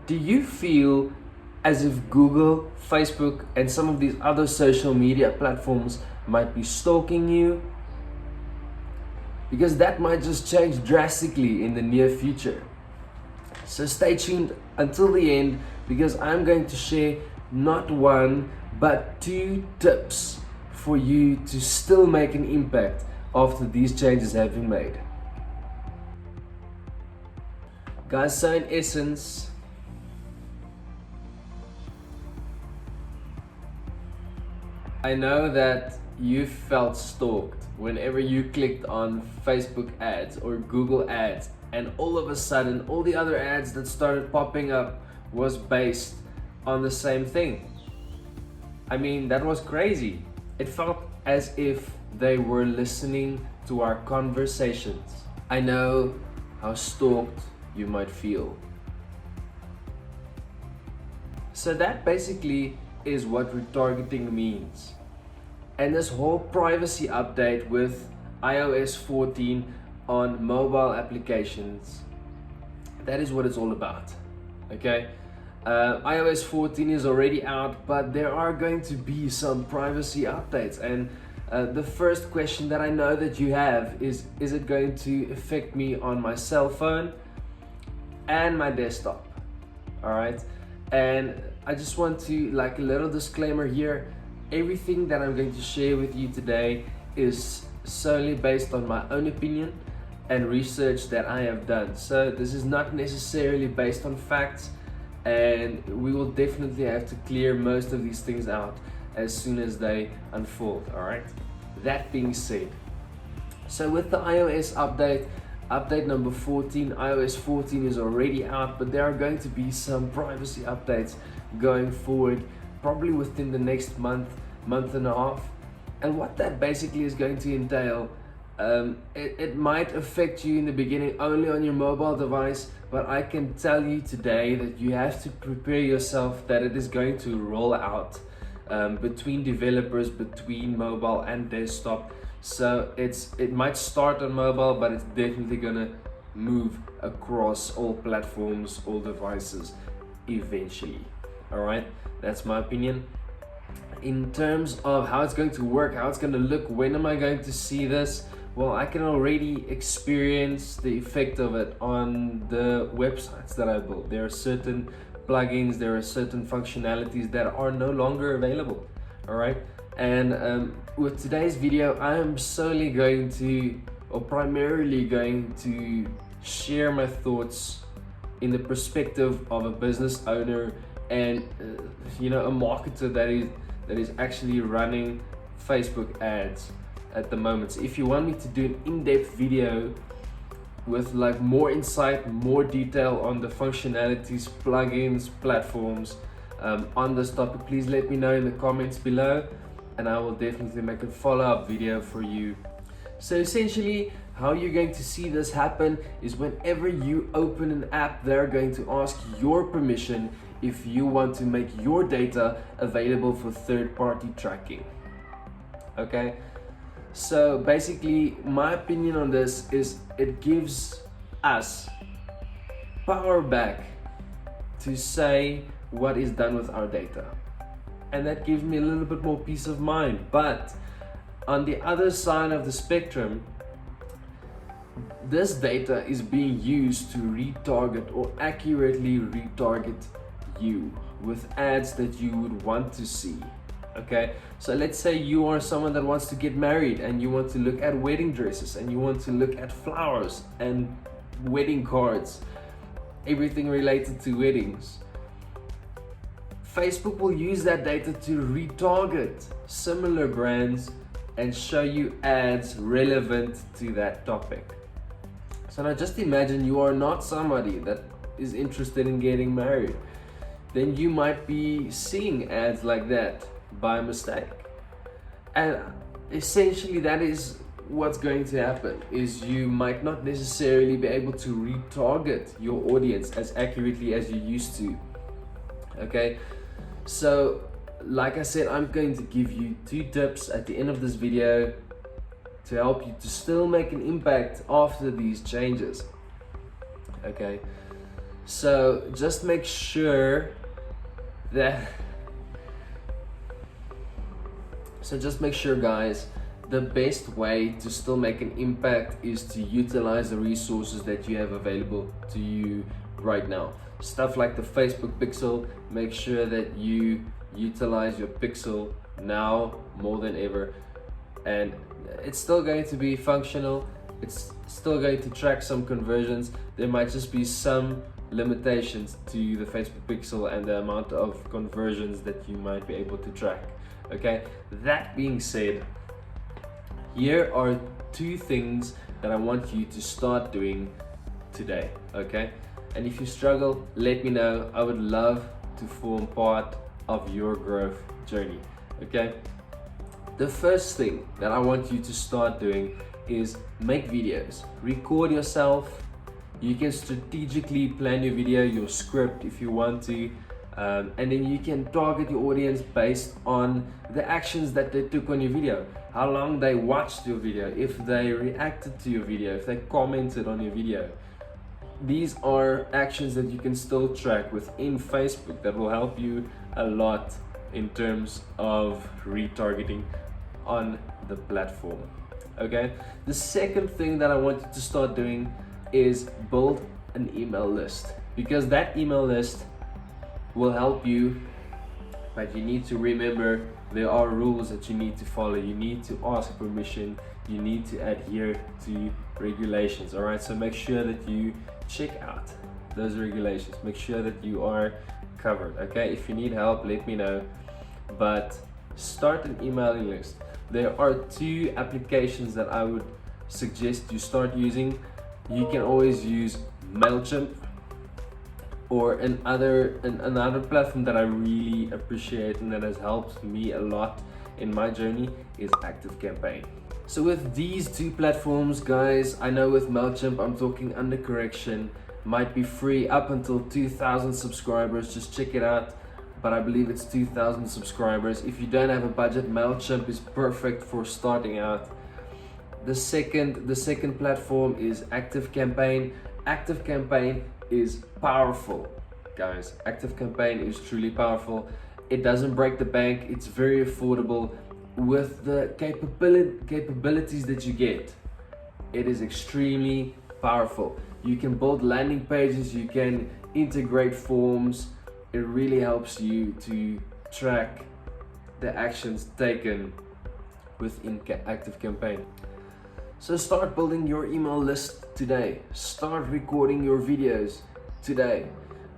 Do you feel as if Google, Facebook, and some of these other social media platforms might be stalking you? Because that might just change drastically in the near future. So stay tuned until the end, because I'm going to share not one but 2 tips for you to still make an impact after these changes have been made. Guys, so in essence, I know that you felt stalked whenever you clicked on Facebook ads or Google ads, and all of a sudden all the other ads that started popping up was based on the same thing. I mean, that was crazy. It felt as if they were listening to our conversations. I know how stalked you might feel. So that basically is what retargeting means. And this whole privacy update with iOS 14 on mobile applications, that is what it's all about. Okay, iOS 14 is already out, but there are going to be some privacy updates. And the first question that I know that you have is it going to affect me on my cell phone and my desktop? All right, and I just want to, like, a little disclaimer here. Everything that I'm going to share with you today is solely based on my own opinion and research that I have done. So this is not necessarily based on facts, and we will definitely have to clear most of these things out as soon as they unfold. All right, that being said, so with the iOS update number 14, iOS 14 is already out, but there are going to be some privacy updates going forward, probably within the next month and a half. And what that basically is going to entail, it might affect you in the beginning only on your mobile device, but I can tell you today that you have to prepare yourself that it is going to roll out between developers, between mobile and desktop. So it might start on mobile, but it's definitely gonna move across all platforms, all devices eventually. All right, that's my opinion. In terms of how it's going to work, how it's going to look, when am I going to see this? Well, I can already experience the effect of it on the websites that I built. There are certain plugins, there are certain functionalities that are no longer available. All right, and with today's video, I am solely going to, or primarily going to, share my thoughts in the perspective of a business owner and a marketer that is actually running Facebook ads at the moment. So if you want me to do an in-depth video with like more insight, more detail on the functionalities, plugins, platforms on this topic, please let me know in the comments below, and I will definitely make a follow-up video for you. So essentially, how you're going to see this happen is whenever you open an app, they're going to ask your permission if you want to make your data available for third-party tracking. Okay, so basically my opinion on this is it gives us power back to say what is done with our data, and that gives me a little bit more peace of mind. But on the other side of the spectrum, this data is being used to retarget or accurately retarget you with ads that you would want to see. Okay, so let's say you are someone that wants to get married and you want to look at wedding dresses and you want to look at flowers and wedding cards, everything related to weddings. Facebook will use that data to retarget similar brands and show you ads relevant to that topic. So now just imagine you are not somebody that is interested in getting married. Then you might be seeing ads like that by mistake. And essentially that is what's going to happen, is you might not necessarily be able to retarget your audience as accurately as you used to. Okay, so like I said, I'm going to give you 2 tips at the end of this video to help you to still make an impact after these changes. Okay, So just make sure that guys, the best way to still make an impact is to utilize the resources that you have available to you right now. Stuff like the Facebook pixel, make sure that you utilize your pixel now more than ever. And it's still going to be functional, it's still going to track some conversions. There might just be some limitations to the Facebook pixel and the amount of conversions that you might be able to track. Okay, that being said, here are 2 things that I want you to start doing today. Okay, and if you struggle, let me know. I would love to form part of your growth journey. Okay, the first thing that I want you to start doing is make videos. Record yourself. You can strategically plan your video, your script if you want to, and then you can target your audience based on the actions that they took on your video, how long they watched your video, if they reacted to your video, if they commented on your video. These are actions that you can still track within Facebook that will help you a lot in terms of retargeting on the platform. Okay, the second thing that I want you to start doing is build an email list, because that email list will help you, but you need to remember there are rules that you need to follow. You need to ask permission, you need to adhere to regulations. All right, so make sure that you check out those regulations, make sure that you are covered. Okay, if you need help, let me know, but start an emailing list. There are 2 applications that I would suggest you start using. You can always use MailChimp, or another platform that I really appreciate and that has helped me a lot in my journey is ActiveCampaign. So with these 2 platforms, guys, I know with MailChimp, I'm talking under correction, might be free up until 2,000 subscribers. Just check it out. But I believe it's 2,000 subscribers. If you don't have a budget, MailChimp is perfect for starting out. The second platform is ActiveCampaign. ActiveCampaign is powerful, guys. ActiveCampaign is truly powerful. It doesn't break the bank. It's very affordable. With the capabilities that you get, it is extremely powerful. You can build landing pages, you can integrate forms. It really helps you to track the actions taken within ActiveCampaign. So start building your email list today. Start recording your videos today,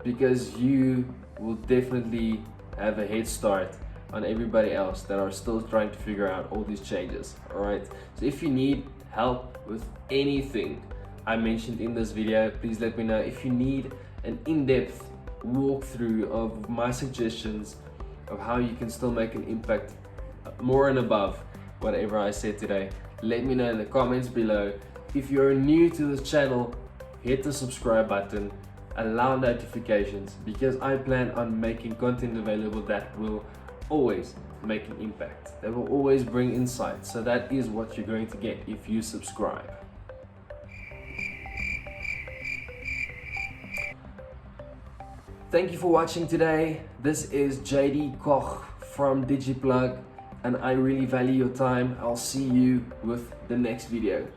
because you will definitely have a head start on everybody else that are still trying to figure out all these changes. All right, so if you need help with anything I mentioned in this video, please let me know. If you need an in-depth walkthrough of my suggestions of how you can still make an impact more and above whatever I said today, let me know in the comments below. If you're new to this channel, hit the subscribe button, allow notifications, because I plan on making content available that will always make an impact, that will always bring insight. So that is what you're going to get if you subscribe. Thank you for watching today. This is JD Koch from DigiPlug, and I really value your time. I'll see you with the next video.